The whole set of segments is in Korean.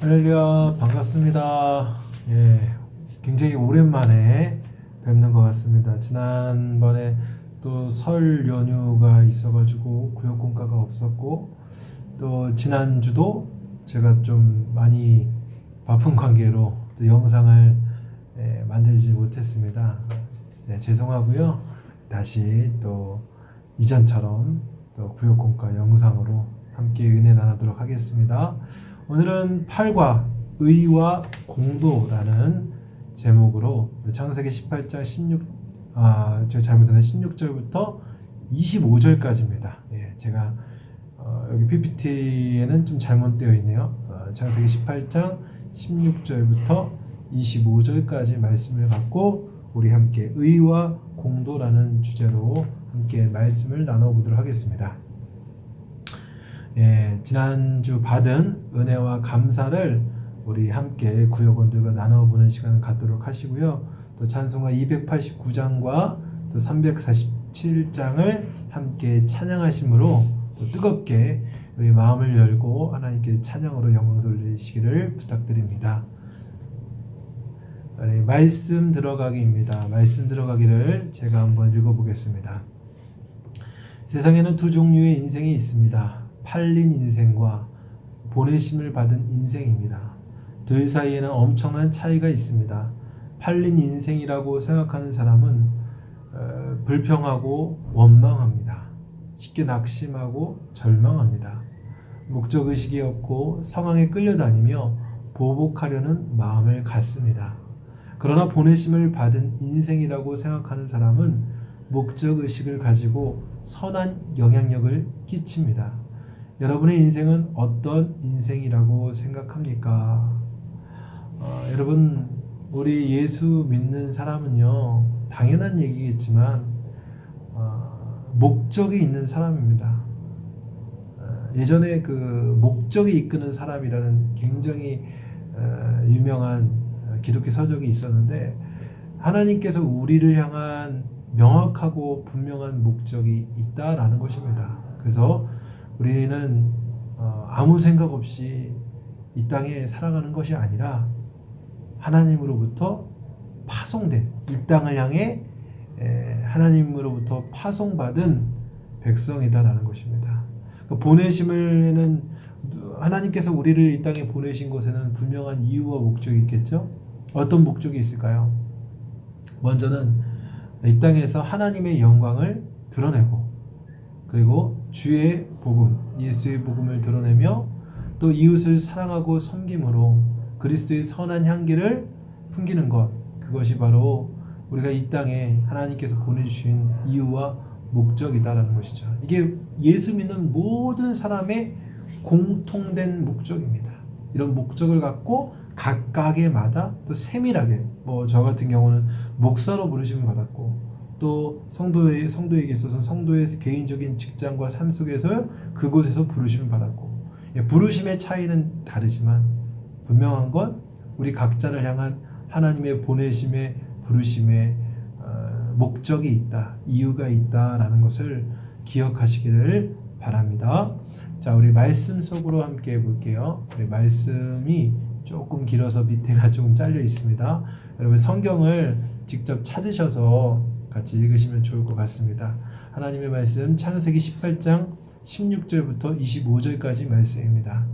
할렐루야, 반갑습니다. 예, 굉장히 오랜만에 뵙는 것 같습니다. 지난번에 또 설 연휴가 있어가지고 구역공과가 없었고, 또 지난주도 제가 좀 많이 바쁜 관계로 또 영상을 만들지 못했습니다. 네, 죄송하고요. 다시 또 이전처럼 또 구역공과 영상으로 함께 은혜 나누도록 하겠습니다. 오늘은 팔과 의와 공도라는 제목으로 창세기 18장 16, 제가 잘못했네. 16절부터 25절까지입니다. 예, 제가 여기 PPT에는 좀 잘못되어 있네요. 창세기 18장 16절부터 25절까지 말씀을 갖고 우리 함께 의와 공도라는 주제로 함께 말씀을 나눠보도록 하겠습니다. 예, 지난주 받은 은혜와 감사를 우리 함께 구역원들과 나눠보는 시간을 갖도록 하시고요. 또 찬송가 289장과 또 347장을 함께 찬양하심으로 또 뜨겁게 우리 마음을 열고 하나님께 찬양으로 영광 돌리시기를 부탁드립니다. 말씀 들어가기입니다. 말씀 들어가기를 제가 한번 읽어보겠습니다. 세상에는 두 종류의 인생이 있습니다. 팔린 인생과 보내심을 받은 인생입니다. 둘 사이에는 엄청난 차이가 있습니다. 팔린 인생이라고 생각하는 사람은 불평하고 원망합니다. 쉽게 낙심하고 절망합니다. 목적의식이 없고 상황에 끌려다니며 보복하려는 마음을 갖습니다. 그러나 보내심을 받은 인생이라고 생각하는 사람은 목적의식을 가지고 선한 영향력을 끼칩니다. 여러분의 인생은 어떤 인생이라고 생각합니까? 여러분, 우리 예수 믿는 사람은요, 당연한 얘기겠지만 목적이 있는 사람입니다. 예전에 그 목적이 이끄는 사람이라는 굉장히 유명한 기독교 서적이 있었는데, 하나님께서 우리를 향한 명확하고 분명한 목적이 있다라는 것입니다. 그래서 우리는 아무 생각 없이 이 땅에 살아가는 것이 아니라 하나님으로부터 파송된, 이 땅을 향해 하나님으로부터 파송받은 백성이다라는 것입니다. 보내심에는 하나님께서 우리를 이 땅에 보내신 것에는 분명한 이유와 목적이 있겠죠? 어떤 목적이 있을까요? 먼저는 이 땅에서 하나님의 영광을 드러내고, 그리고 주의 복음, 예수의 복음을 드러내며 또 이웃을 사랑하고 섬김으로 그리스도의 선한 향기를 풍기는 것, 그것이 바로 우리가 이 땅에 하나님께서 보내주신 이유와 목적이다라는 것이죠. 이게 예수 믿는 모든 사람의 공통된 목적입니다. 이런 목적을 갖고 각각의마다 또 세밀하게, 저 같은 경우는 목사로 부르심을 받았고, 또 성도에게 있어서는 성도의 개인적인 직장과 삶 속에서 그곳에서 부르심을 받았고, 부르심의 차이는 다르지만 분명한 건 우리 각자를 향한 하나님의 보내심의 부르심의 목적이 있다, 이유가 있다라는 것을 기억하시기를 바랍니다. 자, 우리 말씀 속으로 함께 해볼게요. 우리 말씀이 조금 길어서 밑에가 조금 잘려 있습니다. 여러분 성경을 직접 찾으셔서 같이 읽으시면 좋을 것 같습니다. 하나님의 말씀 창세기 18장 16절부터 25절까지 말씀입니다.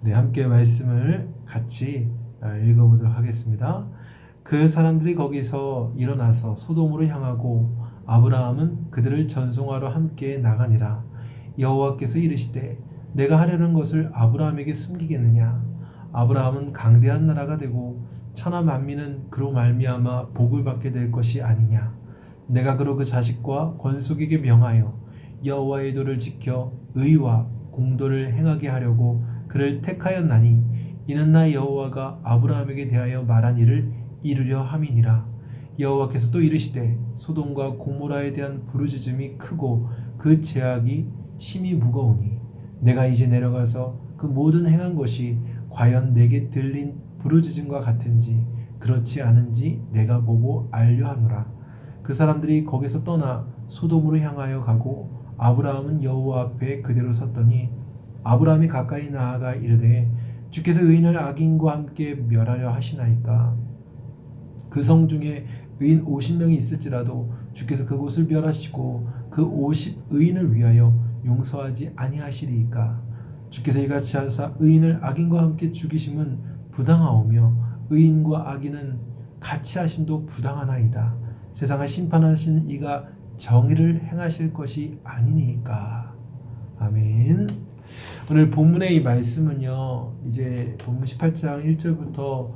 우리 함께 말씀을 같이 읽어보도록 하겠습니다. 그 사람들이 거기서 일어나서 소돔으로 향하고 아브라함은 그들을 전송하러 함께 나가니라. 여호와께서 이르시되 내가 하려는 것을 아브라함에게 숨기겠느냐? 아브라함은 강대한 나라가 되고 천하 만민은 그로 말미암아 복을 받게 될 것이 아니냐? 내가 그로 그 자식과 권속에게 명하여 여호와의 도를 지켜 의와 공도를 행하게 하려고 그를 택하였나니 이는 나 여호와가 아브라함에게 대하여 말한 일을 이루려 함이니라. 여호와께서 또 이르시되 소돔과 고모라에 대한 부르짖음이 크고 그 죄악이 심히 무거우니 내가 이제 내려가서 그 모든 행한 것이 과연 내게 들린 부르짖음과 같은지 그렇지 않은지 내가 보고 알려 하노라. 그 사람들이 거기서 떠나 소돔으로 향하여 가고 아브라함은 여호와 앞에 그대로 섰더니 아브라함이 가까이 나아가 이르되 주께서 의인을 악인과 함께 멸하려 하시나이까. 그 성 중에 의인 50명이 있을지라도 주께서 그곳을 멸하시고 그 50 의인을 위하여 용서하지 아니하시리이까. 주께서 이같이 하사 의인을 악인과 함께 죽이심은 부당하오며 의인과 악인은 같이 하심도 부당하나이다. 세상을 심판하시는 이가 정의를 행하실 것이 아니니까. 아멘. 오늘 본문의 이 말씀은요, 이제 본문 18장 1절부터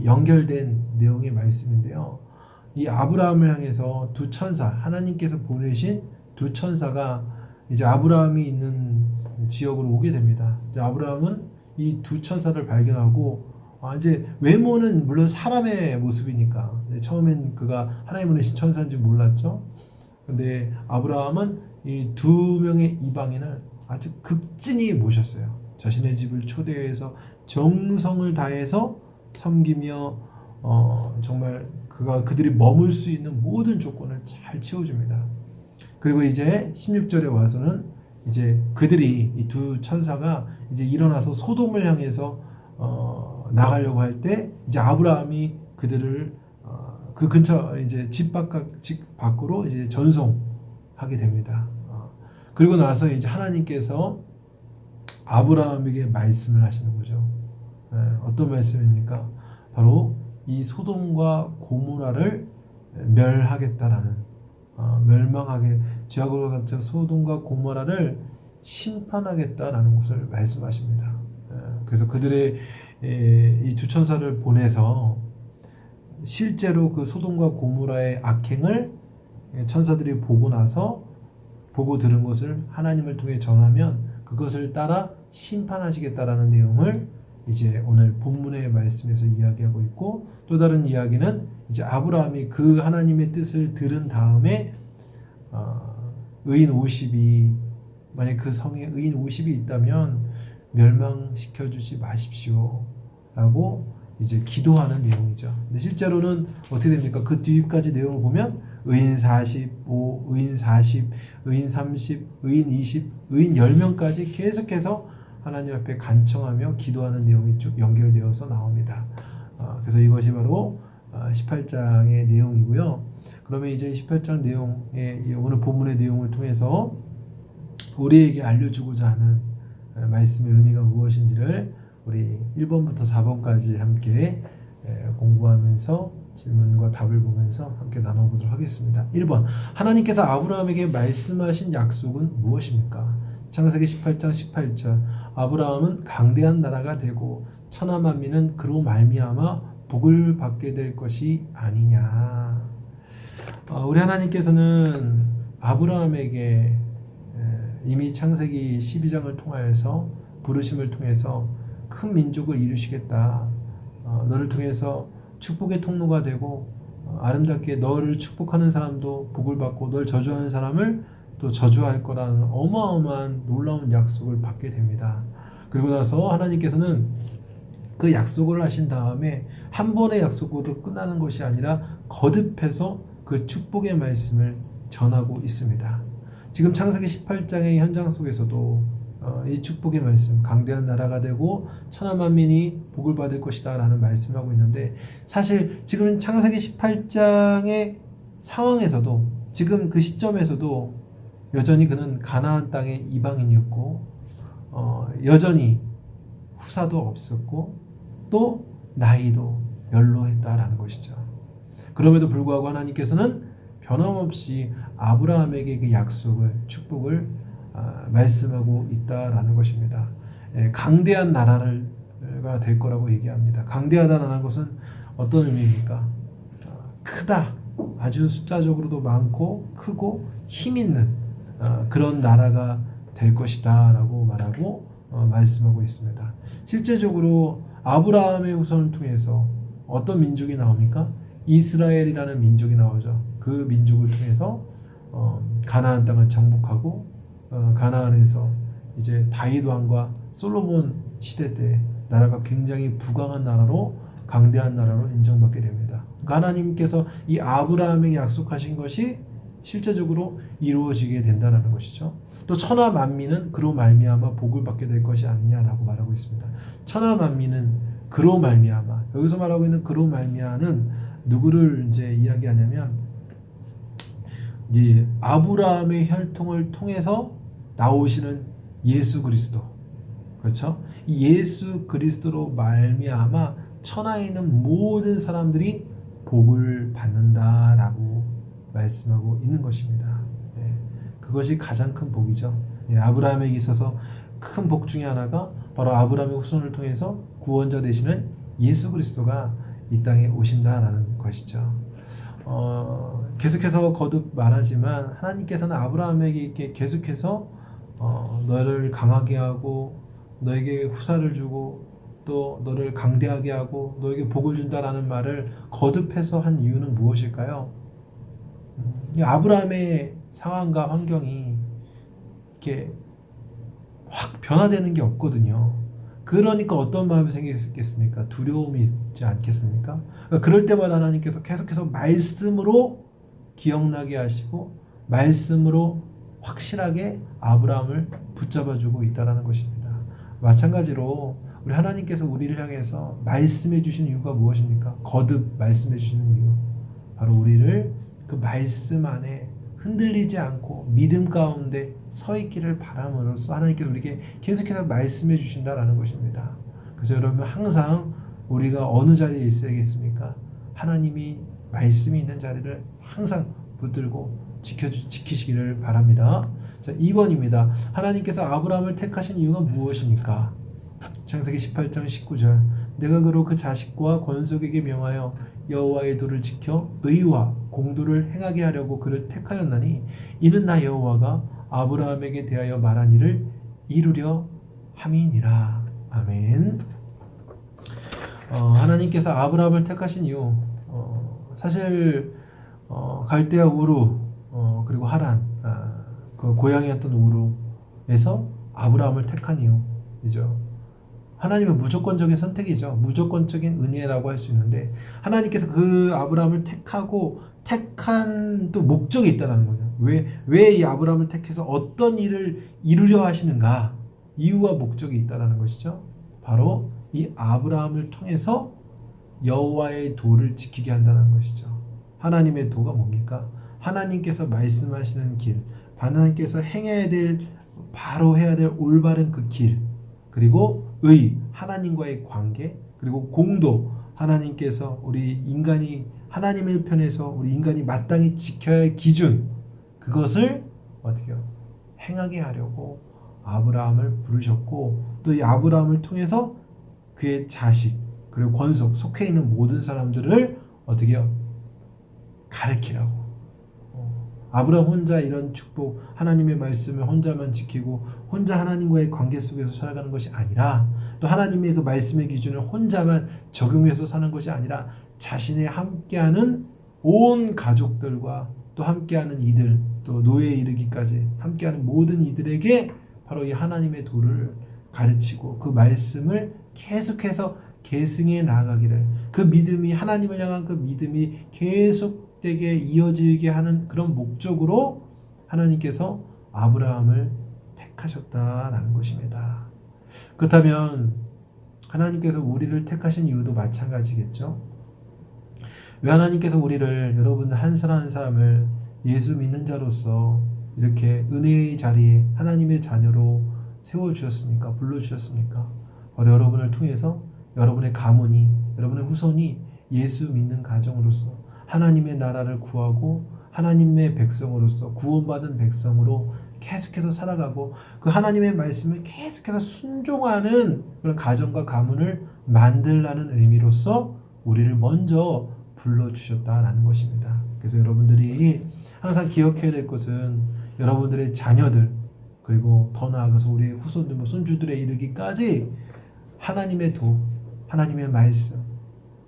연결된 내용의 말씀인데요. 이 아브라함을 향해서 두 천사, 하나님께서 보내신 두 천사가 이제 아브라함이 있는 지역으로 오게 됩니다. 이제 아브라함은 이 두 천사를 발견하고, 이제 외모는 물론 사람의 모습이니까 처음엔 그가 하나님 보내신 천사인지 몰랐죠. 근데 아브라함은 이 두 명의 이방인을 아주 극진히 모셨어요. 자신의 집을 초대해서 정성을 다해서 섬기며 정말 그들이 머물 수 있는 모든 조건을 잘 채워줍니다. 그리고 이제 16절에 와서는 이제 그들이 이 두 천사가 이제 일어나서 소돔을 향해서 나가려고 할 때 이제 아브라함이 그들을 그 근처 이제 집 밖으로 이제 전송하게 됩니다. 그리고 나서 이제 하나님께서 아브라함에게 말씀을 하시는 거죠. 어떤 말씀입니까? 바로 이 소돔과 고모라를 멸하겠다라는, 멸망하게, 죄악으로 갇힌 소돔과 고모라를 심판하겠다라는 것을 말씀하십니다. 그래서 그들의 이 두 천사를 보내서 실제로 그 소돔과 고모라의 악행을 천사들이 보고 나서 보고 들은 것을 하나님을 통해 전하면 그것을 따라 심판하시겠다라는 내용을 이제 오늘 본문의 말씀에서 이야기하고 있고, 또 다른 이야기는 이제 아브라함이 그 하나님의 뜻을 들은 다음에 의인 50이, 만약 그 성에 의인 50이 있다면 멸망시켜 주지 마십시오 라고 이제 기도하는 내용이죠. 근데 실제로는 어떻게 됩니까? 그 뒤까지 내용을 보면 의인 45, 의인 40, 의인 30, 의인 20, 의인 10명까지 계속해서 하나님 앞에 간청하며 기도하는 내용이 쭉 연결되어서 나옵니다. 그래서 이것이 바로 18장의 내용이고요. 그러면 이제 18장 내용의 오늘 본문의 내용을 통해서 우리에게 알려주고자 하는 말씀의 의미가 무엇인지를 우리 1번부터 4번까지 함께 공부하면서 질문과 답을 보면서 함께 나눠보도록 하겠습니다. 1번, 하나님께서 아브라함에게 말씀하신 약속은 무엇입니까? 창세기 18장 18절, 아브라함은 강대한 나라가 되고 천하 만민은 그로 말미암아 복을 받게 될 것이 아니냐. 우리 하나님께서는 아브라함에게 이미 창세기 12장을 통하여서 부르심을 통해서 큰 민족을 이루시겠다. 너를 통해서 축복의 통로가 되고 아름답게 너를 축복하는 사람도 복을 받고 널 저주하는 사람을 또 저주할 거라는 어마어마한 놀라운 약속을 받게 됩니다. 그리고 나서 하나님께서는 그 약속을 하신 다음에 한 번의 약속으로 끝나는 것이 아니라 거듭해서 그 축복의 말씀을 전하고 있습니다. 지금 창세기 18장의 현장 속에서도 이 축복의 말씀, 강대한 나라가 되고 천하 만민이 복을 받을 것이다 라는 말씀을 하고 있는데, 사실 지금 창세기 18장의 상황에서도 지금 그 시점에서도 여전히 그는 가나안 땅의 이방인이었고 여전히 후사도 없었고 또 나이도 연로했다라는 것이죠. 그럼에도 불구하고 하나님께서는 변함없이 아브라함에게 그 약속을, 축복을 말씀하고 있다라는 것입니다. 강대한 나라가 될 거라고 얘기합니다. 강대하다라는 것은 어떤 의미입니까? 크다, 아주 숫자적으로도 많고 크고 힘 있는 그런 나라가 될 것이다 라고 말하고 말씀하고 있습니다. 실제적으로 아브라함의 후손을 통해서 어떤 민족이 나옵니까? 이스라엘이라는 민족이 나오죠. 그 민족을 통해서 가나안 땅을 정복하고 가나안에서 이제 다윗 왕과 솔로몬 시대 때 나라가 굉장히 부강한 나라로, 강대한 나라로 인정받게 됩니다. 하나님께서 이 아브라함에게 약속하신 것이 실제적으로 이루어지게 된다는 것이죠. 또 천하 만민은 그로 말미암아 복을 받게 될 것이 아니냐라고 말하고 있습니다. 천하 만민은 그로 말미암아, 여기서 말하고 있는 그로 말미암아는 누구를 이제 이야기하냐면 이제 아브라함의 혈통을 통해서 나오시는 예수 그리스도, 그렇죠? 이 예수 그리스도로 말미암아 천하에 있는 모든 사람들이 복을 받는다라고 말씀하고 있는 것입니다. 예, 그것이 가장 큰 복이죠. 예, 아브라함에게 있어서 큰 복 중에 하나가 바로 아브라함의 후손을 통해서 구원자 되시는 예수 그리스도가 이 땅에 오신다라는 것이죠. 계속해서 거듭 말하지만 하나님께서는 아브라함에게 이렇게 계속해서 너를 강하게 하고 너에게 후사를 주고 또 너를 강대하게 하고 너에게 복을 준다라는 말을 거듭해서 한 이유는 무엇일까요? 이 아브라함의 상황과 환경이 이렇게 확 변화되는 게 없거든요. 그러니까 어떤 마음이 생기겠습니까? 두려움이 있지 않겠습니까? 그러니까 그럴 때마다 하나님께서 계속해서 말씀으로 기억나게 하시고 말씀으로 확실하게 아브라함을 붙잡아주고 있다는 것입니다. 마찬가지로 우리 하나님께서 우리를 향해서 말씀해 주시는 이유가 무엇입니까? 거듭 말씀해 주시는 이유, 바로 우리를 그 말씀 안에 흔들리지 않고 믿음 가운데 서 있기를 바람으로써 하나님께서 우리에게 계속해서 말씀해 주신다라는 것입니다. 그래서 여러분 항상 우리가 어느 자리에 있어야겠습니까? 하나님이 말씀이 있는 자리를 항상 붙들고 지키시기를 바랍니다. 자, 2번입니다. 하나님께서 아브라함을 택하신 이유가 무엇입니까? 창세기 18장 19절 내가 그로 그 자식과 권속에게 명하여 여호와의 도를 지켜 의와 공도를 행하게 하려고 그를 택하였나니 이는 나 여호와가 아브라함에게 대하여 말한 일을 이루려 함이니라. 아멘. 하나님께서 아브라함을 택하신 이유, 사실 갈대아 우루 그리고 하란, 그 고향이었던 우루에서 아브라함을 택한 이유이죠. 하나님의 무조건적인 선택이죠. 무조건적인 은혜라고 할 수 있는데 하나님께서 그 아브라함을 택한 또 목적이 있다는 거죠. 왜 이 아브라함을 택해서 어떤 일을 이루려 하시는가? 이유와 목적이 있다는 것이죠. 바로 이 아브라함을 통해서 여호와의 도를 지키게 한다는 것이죠. 하나님의 도가 뭡니까? 하나님께서 말씀하시는 길, 하나님께서 행해야 될, 바로 해야 될 올바른 그 길, 그리고 의, 하나님과의 관계, 그리고 공도, 하나님께서 우리 인간이 하나님의 편에서 우리 인간이 마땅히 지켜야 할 기준, 그것을 어떻게 행하게 하려고 아브라함을 부르셨고 또 이 아브라함을 통해서 그의 자식 그리고 권속 속해 있는 모든 사람들을 어떻게 가르치라고. 아브라함 혼자 이런 축복, 하나님의 말씀을 혼자만 지키고 혼자 하나님과의 관계 속에서 살아가는 것이 아니라 또 하나님의 그 말씀의 기준을 혼자만 적용해서 사는 것이 아니라 자신의 함께하는 온 가족들과 또 함께하는 이들, 또 노예에 이르기까지 함께하는 모든 이들에게 바로 이 하나님의 도를 가르치고 그 말씀을 계속해서 계승해 나아가기를, 그 믿음이 하나님을 향한 그 믿음이 계속되게 이어지게 하는 그런 목적으로 하나님께서 아브라함을 택하셨다라는 것입니다. 그렇다면 하나님께서 우리를 택하신 이유도 마찬가지겠죠. 왜 하나님께서 우리를, 여러분들 한 사람 한 사람을 예수 믿는 자로서 이렇게 은혜의 자리에 하나님의 자녀로 세워주셨습니까? 불러주셨습니까? 바로 여러분을 통해서 여러분의 가문이, 여러분의 후손이 예수 믿는 가정으로서 하나님의 나라를 구하고 하나님의 백성으로서 구원받은 백성으로 계속해서 살아가고 그 하나님의 말씀을 계속해서 순종하는 그런 가정과 가문을 만들라는 의미로서 우리를 먼저 불러주셨다라는 것입니다. 그래서 여러분들이 항상 기억해야 될 것은 여러분들의 자녀들, 그리고 더 나아가서 우리 후손들, 손주들에 이르기까지 하나님의 도, 하나님의 말씀,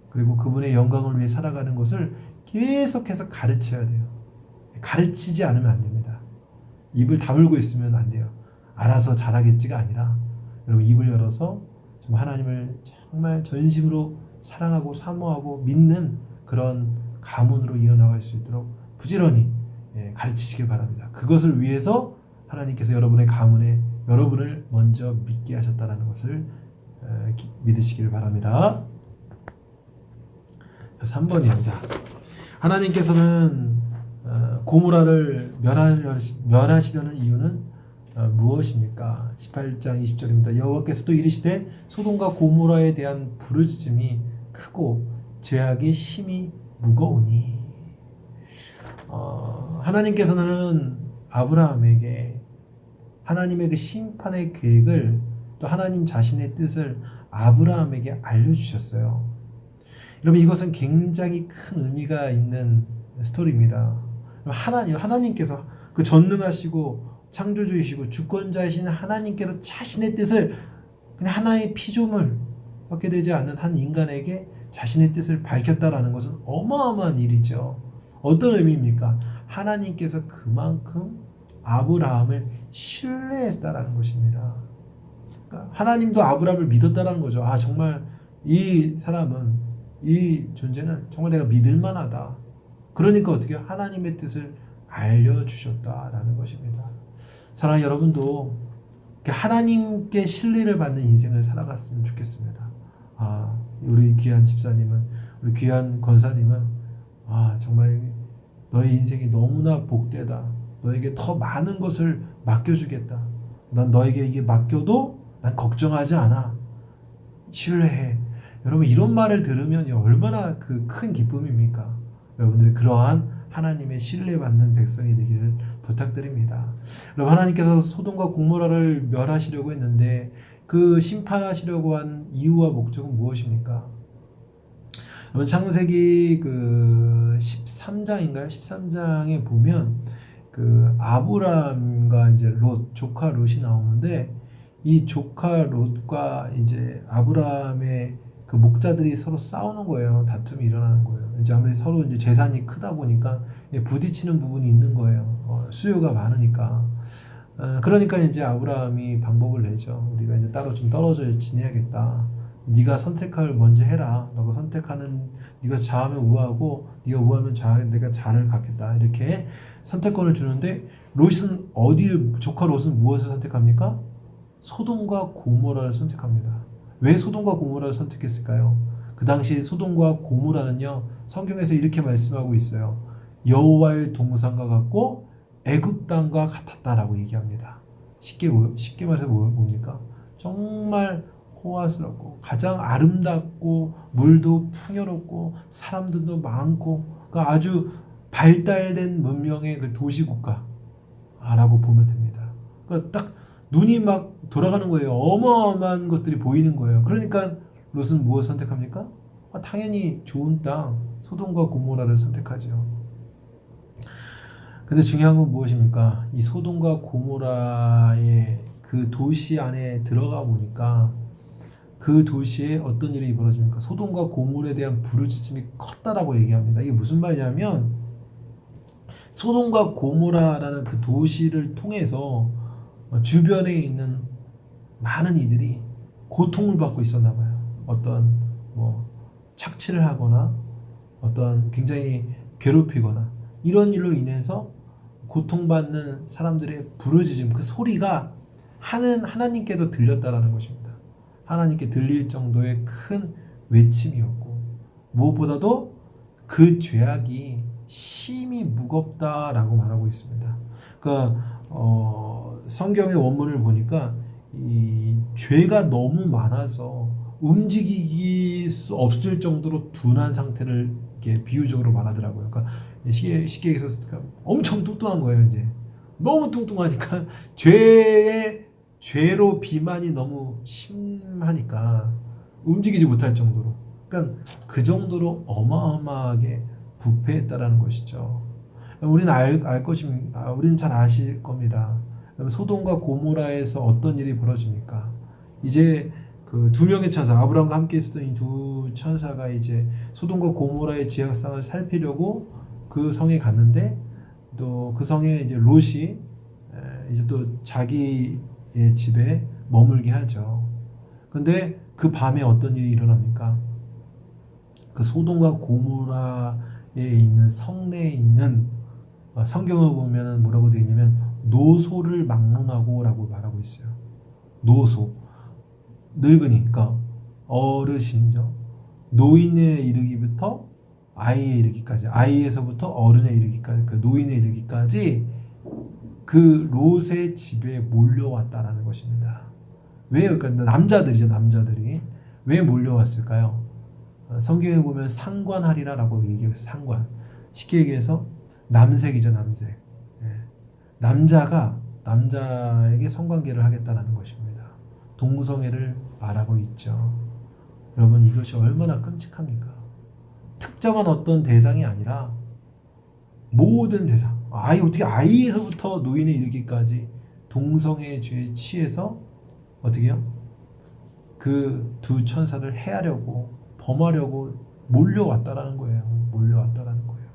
그리고 그분의 영광을 위해 살아가는 것을 계속해서 가르쳐야 돼요. 가르치지 않으면 안 됩니다. 입을 다물고 있으면 안 돼요. 알아서 잘하겠지가 아니라 여러분 입을 열어서 좀 하나님을 정말 전심으로 사랑하고 사모하고 믿는 그런 가문으로 이어나갈 수 있도록 부지런히 가르치시길 바랍니다. 그것을 위해서 하나님께서 여러분의 가문에 여러분을 먼저 믿게 하셨다는 것을 믿으시기를 바랍니다. 3번입니다. 하나님께서는 고모라를 멸하시려는 이유는 무엇입니까? 18장 20절입니다. 여호와께서도 이르시되 소돔과 고모라에 대한 부르짖음이 크고 죄악이 심히 무거우니. 하나님께서는 아브라함에게 하나님의 그 심판의 계획을 또 하나님 자신의 뜻을 아브라함에게 알려주셨어요. 여러분, 이것은 굉장히 큰 의미가 있는 스토리입니다. 하나님께서 그 전능하시고 창조주이시고 주권자이신 하나님께서 자신의 뜻을 그냥 하나의 피조물 밖에 되지 않는 한 인간에게 자신의 뜻을 밝혔다라는 것은 어마어마한 일이죠. 어떤 의미입니까? 하나님께서 그만큼 아브라함을 신뢰했다라는 것입니다. 그러니까 하나님도 아브라함을 믿었다라는 거죠. 정말 이 사람은, 이 존재는 정말 내가 믿을 만하다. 그러니까 어떻게 하나님의 뜻을 알려주셨다라는 것입니다. 사랑하는 여러분도 하나님께 신뢰를 받는 인생을 살아갔으면 좋겠습니다. 우리 귀한 집사님은, 우리 귀한 권사님은 정말 너의 인생이 너무나 복되다. 너에게 더 많은 것을 맡겨주겠다. 난 너에게 이게 맡겨도 난 걱정하지 않아. 신뢰해. 여러분, 이런 말을 들으면 얼마나 그 큰 기쁨입니까? 여러분들이 그러한 하나님의 신뢰받는 백성이 되기를 부탁드립니다. 여러분, 하나님께서 소돔과 고모라를 멸하시려고 했는데 그 심판하시려고 한 이유와 목적은 무엇입니까? 여러분, 창세기 그 13장인가요? 13장에 보면 그 아브람과 이제 롯, 조카 롯이 나오는데 이 조카 롯과 이제 아브람의 그 목자들이 서로 싸우는 거예요. 다툼이 일어나는 거예요. 이제 아무리 서로 이제 재산이 크다 보니까 부딪히는 부분이 있는 거예요. 수요가 많으니까. 그러니까 이제 아브라함이 방법을 내죠. 우리가 이제 따로 좀 떨어져 지내야겠다. 네가 선택을 먼저 해라. 너가 선택하는, 네가 좌하면 우하고 네가 우하면 좌, 내가 좌를 갖겠다. 이렇게 선택권을 주는데 롯은 조카 롯은 무엇을 선택합니까? 소돔과 고모라를 선택합니다. 왜 소돔과 고모라를 선택했을까요? 그 당시 소돔과 고모라는요, 성경에서 이렇게 말씀하고 있어요. 여호와의 동산과 같고 애굽 땅과 같았다라고 얘기합니다. 쉽게 말해서 뭡니까? 정말 호화스럽고 가장 아름답고 물도 풍요롭고 사람들도 많고, 그러니까 아주 발달된 문명의 그 도시국가라고 보면 됩니다. 그러니까 딱 눈이 막 돌아가는 거예요. 어마어마한 것들이 보이는 거예요. 그러니까 롯은 무엇을 선택합니까? 당연히 좋은 땅, 소돔과 고모라를 선택하죠. 근데 중요한 건 무엇입니까? 이 소돔과 고모라의 그 도시 안에 들어가 보니까 그 도시에 어떤 일이 벌어집니까? 소돔과 고모라에 대한 부르짖음이 컸다라고 얘기합니다. 이게 무슨 말이냐면 소돔과 고모라라는 그 도시를 통해서 주변에 있는 많은 이들이 고통을 받고 있었나 봐요. 어떤 착취를 하거나 어떤 굉장히 괴롭히거나 이런 일로 인해서 고통받는 사람들의 부르짖음, 그 소리가 하나님께도 들렸다라는 것입니다. 하나님께 들릴 정도의 큰 외침이었고, 무엇보다도 그 죄악이 심히 무겁다라고 말하고 있습니다. 그러니까 성경의 원문을 보니까 이 죄가 너무 많아서 움직일 수 없을 정도로 둔한 상태를 이렇게 비유적으로 말하더라고요. 그러니까 쉽게 얘기해서 엄청 뚱뚱한 거예요. 이제 너무 뚱뚱하니까 죄로 비만이 너무 심하니까 움직이지 못할 정도로, 그러니까 그 정도로 어마어마하게 부패했다라는 것이죠. 우리는 알 것입니다. 우리는 잘 아실 겁니다. 소돔과 고모라에서 어떤 일이 벌어집니까? 이제 그 두 명의 천사, 아브라함과 함께 있었던 이 두 천사가 이제 소돔과 고모라의 죄악상을 살피려고 그 성에 갔는데, 또 그 성에 이제 롯이 이제 또 자기의 집에 머물게 하죠. 근데 그 밤에 어떤 일이 일어납니까? 그 소돔과 고모라에 있는 성내에 있는 성경을 보면은 뭐라고 되어 있냐면 노소를 막론하고라고 말하고 있어요. 노소, 늙은이, 그러니까 어르신죠. 노인에 이르기부터 아이에 이르기까지, 아이에서부터 어른에 이르기까지, 그 노인에 이르기까지 그 롯의 집에 몰려왔다라는 것입니다. 왜? 그러니까 남자들이죠, 남자들이 왜 몰려왔을까요? 성경에 보면 상관하리라라고 얘기해서 상관, 쉽게 얘기해서 남색이죠, 남색. 예. 남자가 남자에게 성관계를 하겠다라는 것입니다. 동성애를 말하고 있죠. 여러분, 이것이 얼마나 끔찍합니까? 특정한 어떤 대상이 아니라 모든 대상, 어떻게 아이에서부터 노인에 이르기까지 동성애 죄에 취해서 어떻게 요? 그 두 천사를 해하려고 범하려고 몰려왔다라는 거예요. 몰려왔다라는 거예요.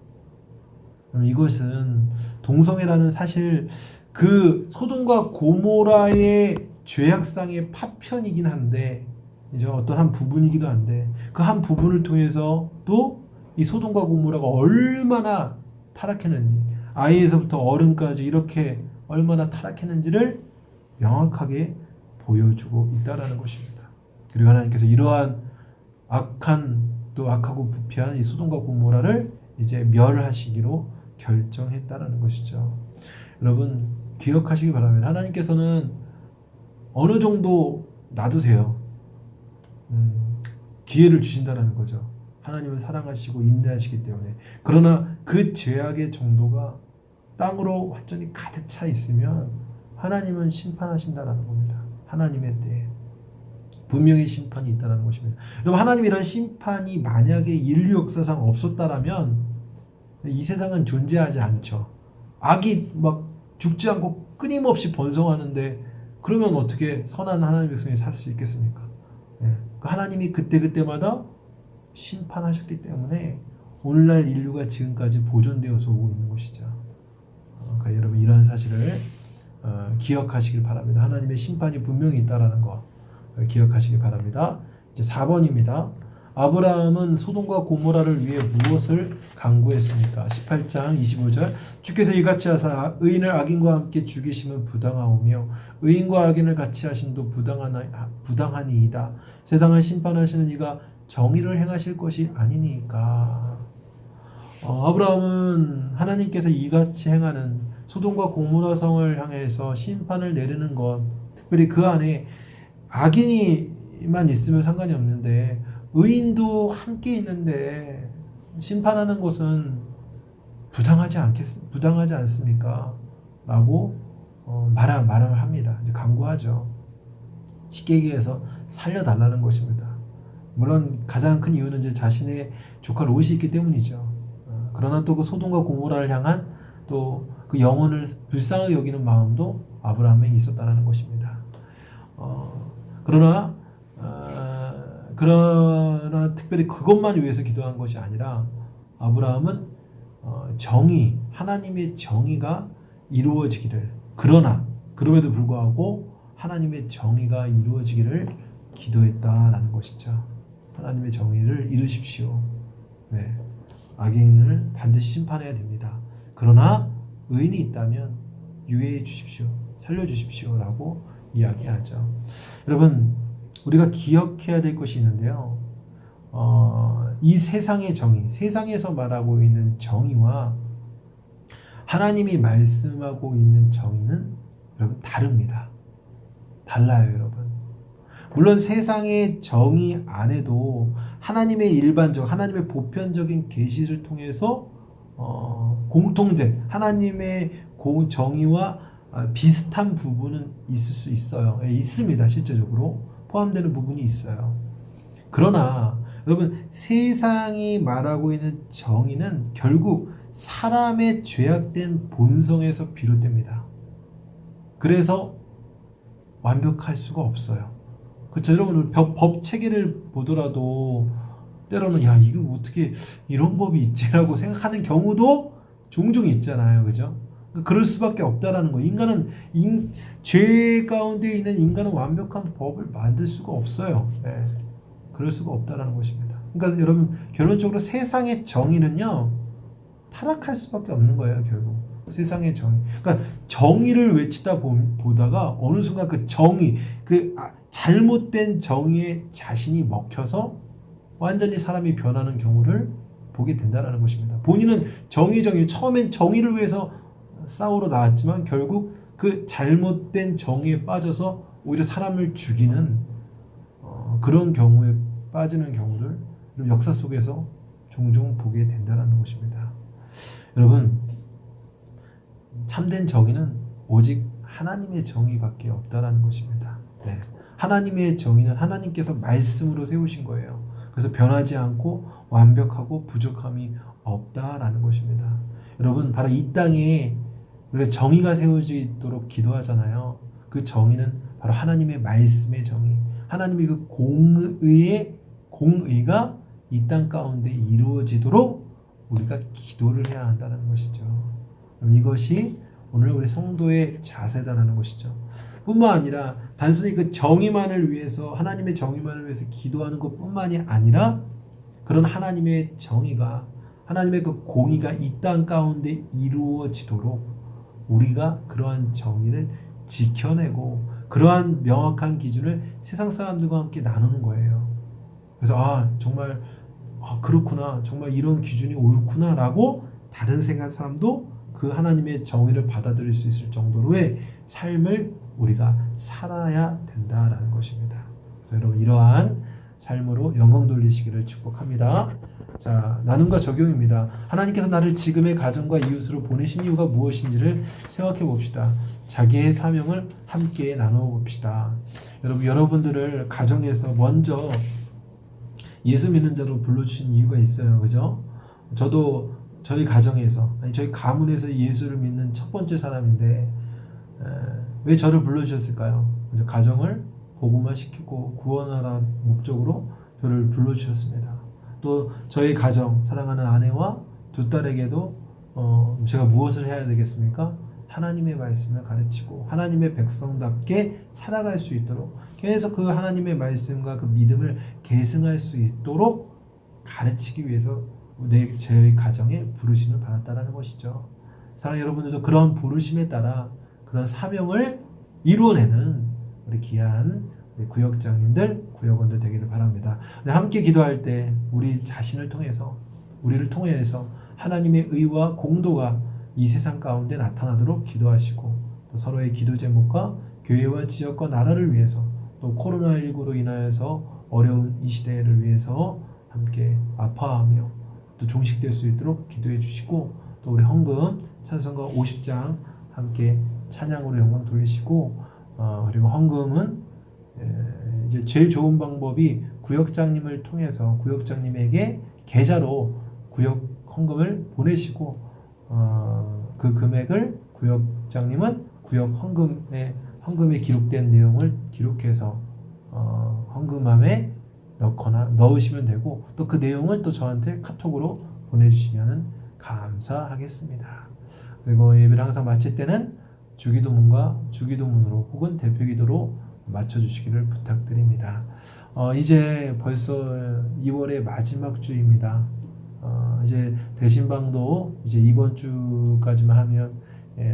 그럼 이것은 동성애라는 사실 그 소돔과 고모라의 죄악상의 파편이긴 한데, 이제 어떤 한 부분이기도 한데, 그 한 부분을 통해서 또 이 소돔과 고모라가 얼마나 타락했는지, 아이에서부터 어른까지 이렇게 얼마나 타락했는지를 명확하게 보여주고 있다라는 것입니다. 그리고 하나님께서 이러한 악하고 부패한 이 소돔과 고모라를 이제 멸하시기로 결정했다라는 것이죠. 여러분, 기억하시기 바랍니다. 하나님께서는 어느 정도 놔두세요. 기회를 주신다는 거죠. 하나님은 사랑하시고 인내하시기 때문에. 그러나 그 죄악의 정도가 땅으로 완전히 가득 차 있으면 하나님은 심판하신다라는 겁니다. 하나님의 때에 분명히 심판이 있다는 것입니다. 그럼 하나님 이런 심판이 만약에 인류 역사상 없었다라면 이 세상은 존재하지 않죠. 악이 막 죽지 않고 끊임없이 번성하는데, 그러면 어떻게 선한 하나님의 백성이 살 수 있겠습니까? 하나님이 그때마다 심판하셨기 때문에 오늘날 인류가 지금까지 보존되어서 오고 있는 것이죠. 그러니까 여러분, 이러한 사실을 기억하시길 바랍니다. 하나님의 심판이 분명히 있다라는 거 기억하시기 바랍니다. 이제 4번입니다. 아브라함은 소돔과 고모라를 위해 무엇을 강구했습니까? 18장 25절, 주께서 이같이 하사 의인을 악인과 함께 죽이심은 부당하오며 의인과 악인을 같이 하심도 부당하니이다. 세상을 심판하시는 이가 정의를 행하실 것이 아니니까. 아브라함은 하나님께서 이같이 행하는 소돔과 고모라 성을 향해서 심판을 내리는 것, 특별히 그 안에 악인이만 있으면 상관이 없는데 의인도 함께 있는데 심판하는 것은 부당하지 않습니까? 라고 말을 합니다. 이제 강구하죠. 쉽게 얘기해서 살려달라는 것입니다. 물론 가장 큰 이유는 이제 자신의 조카 롯이 있기 때문이죠. 그러나 또 그 소돔과 고모라를 향한 또 그 영혼을 불쌍하게 여기는 마음도 아브라함에 있었다는 것입니다. 그러나 특별히 그것만 위해서 기도한 것이 아니라 아브라함은 하나님의 정의가 이루어지기를, 그럼에도 불구하고 하나님의 정의가 이루어지기를 기도했다라는 것이죠. 하나님의 정의를 이루십시오. 네. 악인을 반드시 심판해야 됩니다. 그러나 의인이 있다면 유예해 주십시오. 살려주십시오. 라고 이야기하죠. 여러분, 우리가 기억해야 될 것이 있는데요. 이 세상의 정의, 세상에서 말하고 있는 정의와 하나님이 말씀하고 있는 정의는 여러분 다릅니다. 달라요, 여러분. 물론 세상의 정의 안에도 하나님의 하나님의 보편적인 계시를 통해서 공통된 하나님의 정의와 비슷한 부분은 있을 수 있어요. 있습니다. 실제적으로 포함되는 부분이 있어요. 그러나 여러분, 세상이 말하고 있는 정의는 결국 사람의 죄악된 본성에서 비롯됩니다. 그래서 완벽할 수가 없어요. 그렇죠? 여러분, 법 체계를 보더라도 때로는 이거 어떻게 이런 법이 있지라고 생각하는 경우도 종종 있잖아요. 그죠? 그럴 수밖에 없다라는 거예요. 인간은 죄 가운데 있는 인간은 완벽한 법을 만들 수가 없어요. 네. 그럴 수가 없다라는 것입니다. 그러니까 여러분, 결론적으로 세상의 정의는요, 타락할 수밖에 없는 거예요, 결국. 세상의 정의. 그러니까 정의를 외치다 보다가 어느 순간 그 정의, 잘못된 정의에 자신이 먹혀서 완전히 사람이 변하는 경우를 보게 된다는 것입니다. 본인은 정의, 처음엔 정의를 위해서 싸우러 나왔지만 결국 그 잘못된 정의에 빠져서 오히려 사람을 죽이는 그런 경우에 빠지는 경우를 역사 속에서 종종 보게 된다는 것입니다. 여러분, 참된 정의는 오직 하나님의 정의밖에 없다라는 것입니다. 네. 하나님의 정의는 하나님께서 말씀으로 세우신 거예요. 그래서 변하지 않고 완벽하고 부족함이 없다라는 것입니다. 여러분, 바로 이 땅에 우리가 정의가 세워지도록 기도하잖아요. 그 정의는 바로 하나님의 말씀의 정의, 하나님의 그 공의가 이 땅 가운데 이루어지도록 우리가 기도를 해야 한다는 것이죠. 이것이 오늘 우리 성도의 자세다라는 것이죠. 뿐만 아니라 단순히 그 정의만을 위해서, 하나님의 정의만을 위해서 기도하는 것뿐만이 아니라 그런 하나님의 정의가, 하나님의 그 공의가 이 땅 가운데 이루어지도록 우리가 그러한 정의를 지켜내고 그러한 명확한 기준을 세상 사람들과 함께 나누는 거예요. 그래서 정말 그렇구나, 정말 이런 기준이 옳구나 라고 다른 생각 사람도 그 하나님의 정의를 받아들일 수 있을 정도로의 삶을 우리가 살아야 된다라는 것입니다. 그래서 여러분, 이러한 삶으로 영광 돌리시기를 축복합니다. 자, 나눔과 적용입니다. 하나님께서 나를 지금의 가정과 이웃으로 보내신 이유가 무엇인지를 생각해 봅시다. 자기의 사명을 함께 나누어 봅시다. 여러분들을 가정에서 먼저 예수 믿는 자로 불러주신 이유가 있어요. 그죠? 저도 저희 가정에서, 저희 가문에서 예수를 믿는 첫 번째 사람인데 왜 저를 불러주셨을까요? 가정을 복음화시키고 구원하라는 목적으로 저를 불러주셨습니다. 또 저희 가정, 사랑하는 아내와 두 딸에게도 제가 무엇을 해야 되겠습니까? 하나님의 말씀을 가르치고 하나님의 백성답게 살아갈 수 있도록 계속 그 하나님의 말씀과 그 믿음을 계승할 수 있도록 가르치기 위해서 제 가정에 부르심을 받았다는 것이죠. 사랑하는 여러분들도 그런 부르심에 따라 그런 사명을 이루어내는 우리 귀한 구역장님들, 구역원들 되기를 바랍니다. 함께 기도할 때 우리 자신을 통해서, 우리를 통해서 하나님의 의와 공도가 이 세상 가운데 나타나도록 기도하시고, 또 서로의 기도 제목과 교회와 지역과 나라를 위해서, 또 코로나19로 인하여서 어려운 이 시대를 위해서 함께 아파하며 또 종식될 수 있도록 기도해 주시고, 또 우리 헌금 찬송가 50장 함께 찬양으로 영광 돌리시고, 그리고 헌금은 이제 제일 좋은 방법이 구역장님을 통해서 구역장님에게 계좌로 구역 헌금을 보내시고, 그 금액을 구역장님은 구역 헌금에 기록된 내용을 기록해서 헌금함에 넣으시면 되고, 또 그 내용을 또 저한테 카톡으로 보내주시면 감사하겠습니다. 그리고 예배를 항상 마칠 때는 주기도문으로 혹은 대표기도로 맞춰주시기를 부탁드립니다. 이제 벌써 2월의 마지막 주입니다. 이제 대신방도 이제 이번 주까지만 하면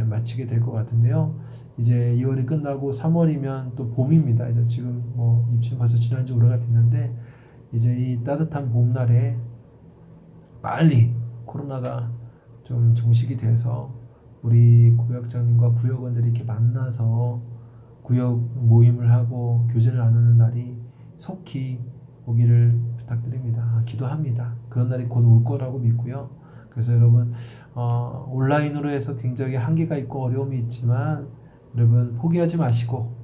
마치게 될 것 같은데요. 이제 2월이 끝나고 3월이면 또 봄입니다. 이제 지금 입춘 벌써 지난 지 오래가 됐는데, 이제 이 따뜻한 봄날에 빨리 코로나가 좀 종식이 돼서 우리 구역장님과 구역원들이 이렇게 만나서 구역 모임을 하고 교제를 나누는 날이 속히 오기를 부탁드립니다. 기도합니다. 그런 날이 곧 올 거라고 믿고요. 그래서 여러분, 온라인으로 해서 굉장히 한계가 있고 어려움이 있지만 여러분 포기하지 마시고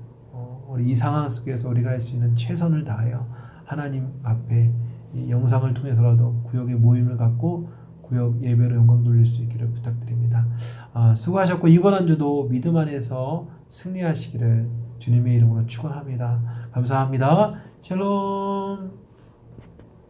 우리 이 상황 속에서 우리가 할 수 있는 최선을 다하여 하나님 앞에 이 영상을 통해서라도 구역의 모임을 갖고 구역 예배로 영광 돌릴 수 있기를 부탁드립니다. 수고하셨고, 이번 한 주도 믿음 안에서 승리하시기를 주님의 이름으로 축원합니다. 감사합니다. 샬롬.